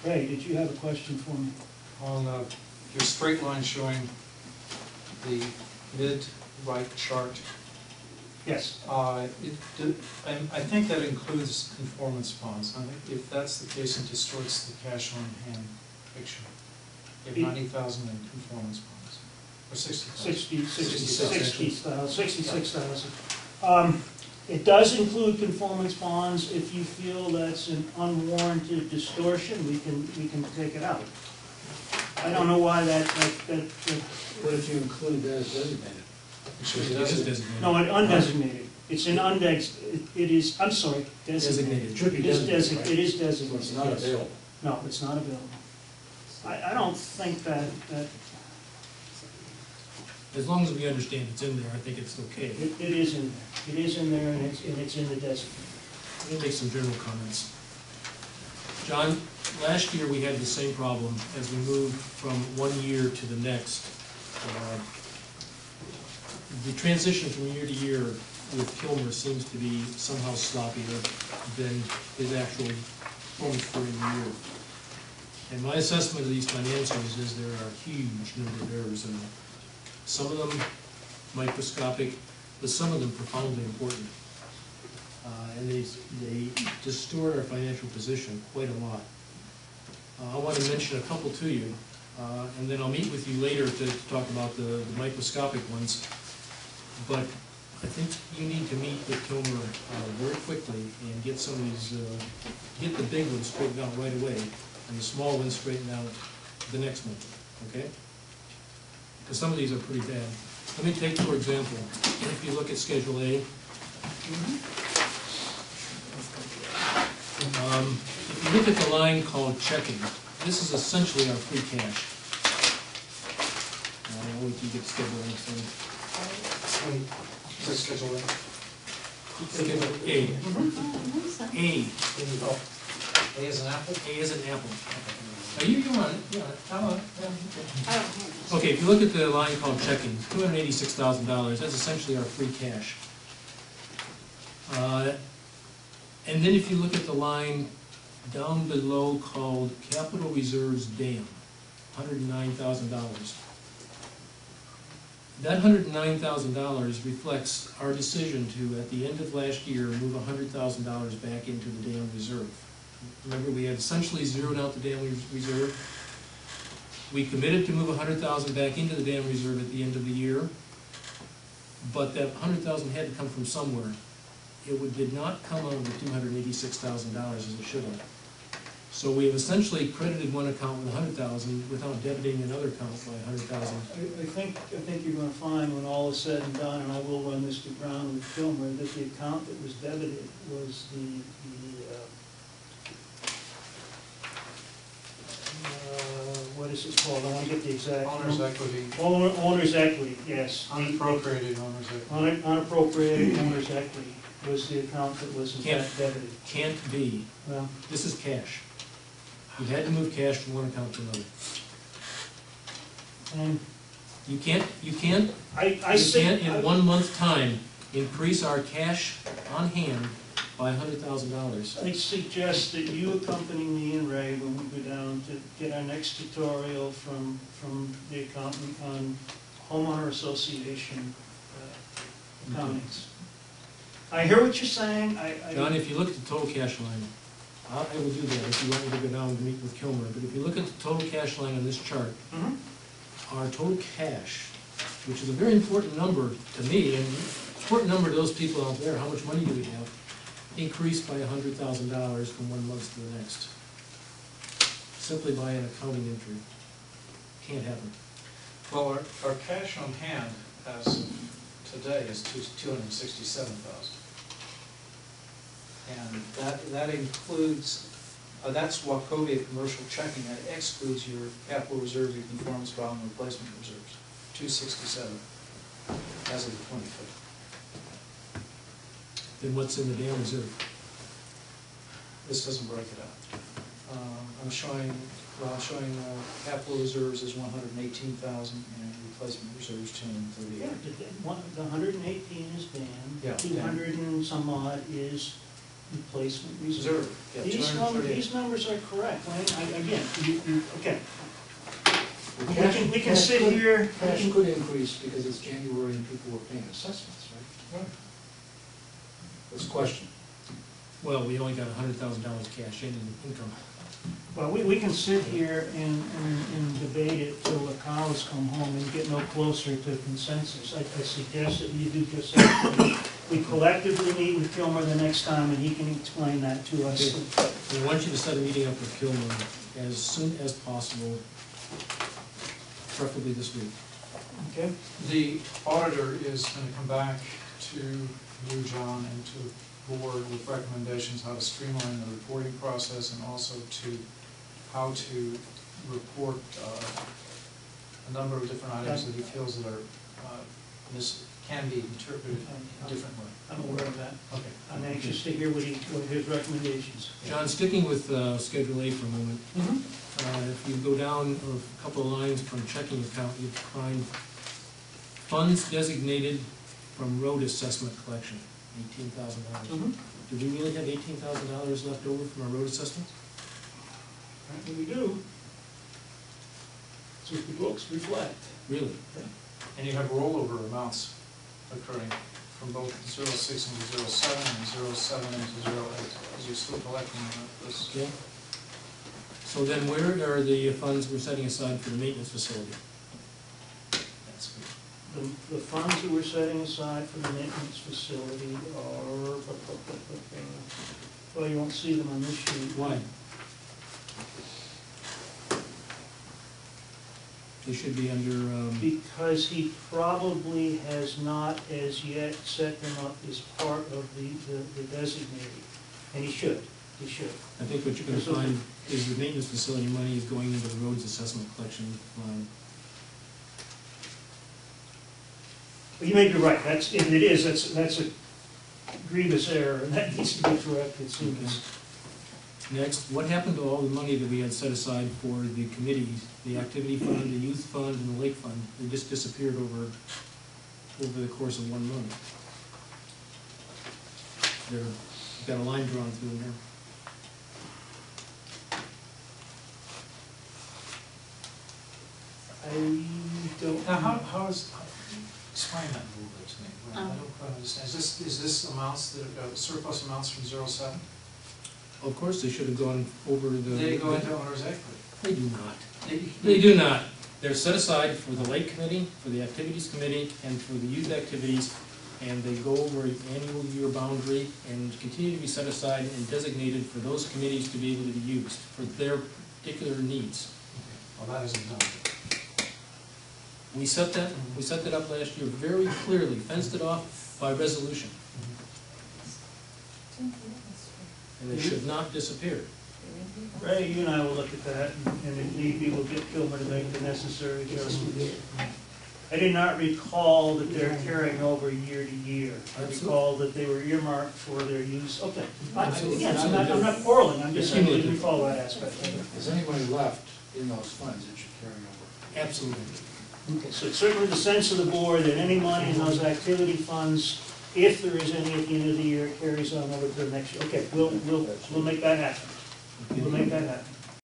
Ray, did you have a question for me? On your straight line showing the mid-right chart, Yes. I think that includes conformance bonds. I think if that's the case, it distorts the cash on hand picture. You have 90,000 in conformance bonds, or 60,000. 66,000. It does include conformance bonds. If you feel that's an unwarranted distortion, we can take it out. I don't know why that What if you include that as designated? It is designated. no, it undesignated. It's an undexed. It is. I'm sorry, designated. It should be It is designated, It is So designated. it's not yes. available. No, it's not available. I don't think that As long as we understand it's in there, I think it's okay. it is in there. It is in there, and it's in the designated. Let me make some general comments. John, last year we had the same problem as we moved from one year to the next. The transition from year to year with Kilmer seems to be somehow sloppier than his actual performance during the year. And my assessment of these financials is there are a huge number of errors in them. Some of them microscopic, but some of them profoundly important. And they distort our financial position quite a lot. I want to mention a couple to you, and then I'll meet with you later to talk about the microscopic ones. But I think you need to meet with Kilmer very quickly and get some of these, get the big ones straightened out right away, and the small ones straightened out the next month, okay? Because some of these are pretty bad. Let me take, for example, if you look at Schedule A, if you look at the line called checking, this is essentially our free cash. I'll wait till you get Schedule A. Wait, is that Schedule A? Schedule A. A. Oh, A is an apple? A is an apple. Are you on it? Yeah, come on. Oh, Okay, if you look at the line called checking, $286,000, that's essentially our free cash. And then if you look at the line down below called capital reserves dam, $109,000. That $109,000 reflects our decision to, at the end of last year, move $100,000 back into the dam reserve. Remember, we had essentially zeroed out the dam reserve. We committed to move $100,000 back into the dam reserve at the end of the year, but that $100,000 had to come from somewhere. It did not come out of the $286,000 as it should have. So we have essentially credited one account with $100,000 without debiting another account by $100,000. I think you're going to find when all is said and done, and I will run this to ground with Kilmer, that the account that was debited was what is it called? I want to get the exact. Owner's equity. Owner's equity, yes. Unappropriated owner's equity. Unappropriated owner's equity was the account that was in fact debited. Can't be. Well, This is cash. You had to move cash from one account to another. and You can't in 1 month time increase our cash on hand by $100,000. I suggest that you accompany me and Ray when we go down to get our next tutorial from the accountant on homeowner association accountings. I hear what you're saying. John, if you look at the total cash line, I will do that if you want me to go down and meet with Kilmer, but if you look at the total cash line on this chart, our total cash, which is a very important number to me, and important number to those people out there, how much money do we have, increased by $100,000 from 1 month to the next, simply by an accounting entry. Can't happen. Well, our cash on hand as of today is $267,000. And that includes, that's Wachovia commercial checking. That excludes your capital reserves, your conformance bond, and replacement reserves. $267 as of the 25th. Then what's in the dam reserve? This doesn't break it out. I'm showing capital reserves as $118,000 and replacement reserves $238,000. Yeah, the 118 is dam. Yeah, 200 and some odd is replacement reserve. Yeah, These numbers are correct, Wayne, again, okay. The cash- We can cash sit could- here. Cash could increase because it's January and people were paying assessments, right? Right. That's a question. Well, we only got $100,000 cash in income. Well, we can sit here and debate it till the cows come home and get no closer to consensus. I suggest that you do just that. We collectively meet with Kilmer the next time, and he can explain that to us. We want you to set a meeting up with Kilmer as soon as possible, preferably this week. Okay? The auditor is going to come back to you, John, and to the board with recommendations how to streamline the reporting process and also to how to report a number of different items that he feels that are, can be interpreted differently. I'm aware of that. Okay. I'm anxious to hear what his recommendations. John, sticking with Schedule A for a moment, Mm-hmm. if you go down a couple of lines from checking account, you find funds designated from road assessment collection, $18,000. Mm-hmm. Do we really have $18,000 left over from our road assessments? Apparently we do. That's what the books reflect. Really? And you have rollover amounts occurring from both 06 into 07 and 07 into 08, because you're still collecting this. Okay. So then where are the funds we're setting aside for the maintenance facility? That's good. The funds that we're setting aside for the maintenance facility are, well, you won't see them on this sheet. Why? They should be under, Because he probably has not as yet set them up as part of the designated. And he should. I think what you're gonna find is the maintenance facility money is going into the roads assessment collection line. But you may be right, if it is, that's a grievous error, and that needs to be corrected soon. Next, what happened to all the money that we had set aside for the committees, the activity fund, the youth fund, and the lake fund? They just disappeared over the course of 1 month. They've got a line drawn through them there. I don't. Now, how is, explain that a little bit to me. I don't quite understand. Is this amounts that, surplus amounts from 07? Of course, they should have gone over the... They go into owner's equity. They do not. They do not. They're set aside for the lake committee, for the activities committee, and for the youth activities, and they go over an annual year boundary and continue to be set aside and designated for those committees to be able to be used for their particular needs. Well, that isn't done. We set that up last year very clearly, fenced it off by resolution, and they should not disappear. Ray, you and I will look at that, and if need be, we'll get Kilmer to make the necessary adjustments. I did not recall that they're carrying over year to year. I recall that they were earmarked for their use. Okay. Again, I'm not quarreling, I'm just saying I didn't recall that aspect. If there's any money left in those funds, it should carry over. Absolutely. Okay, so it's certainly the sense of the board that any money in those activity funds, if there is any at the end of the year, carries on over to the next year. Okay, we'll make that happen. We'll make that happen.